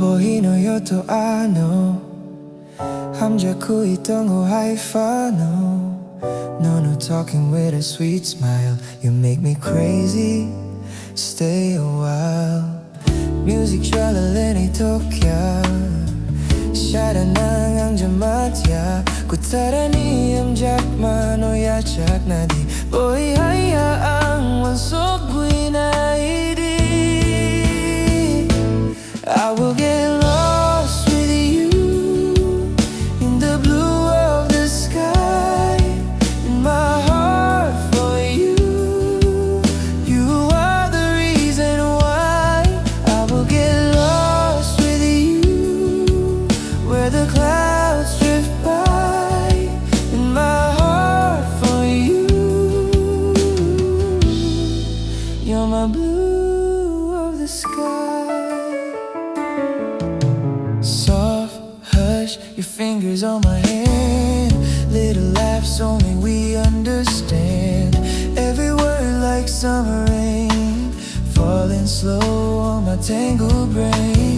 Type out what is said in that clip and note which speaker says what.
Speaker 1: Kobor, hino, joto, Hamjakui, tongo, Haifano. No talking with a sweet smile. You make me crazy, stay a while. Music Chwla, naithokya. Shada nwng, Jamatia. Kwthar ni hamjakma, no yachak, nadi. Boy haiya ang wansokgui nadi. I will get lost with you in the blue of the sky. In my heart for you, you are the reason why. I will get lost with you where the clouds drift by. In my heart for you, you're my blue of the sky. Soft hush, your fingers on my hand. Little laughs only we understand. Every word like summer rain, falling slow on my tangled brain.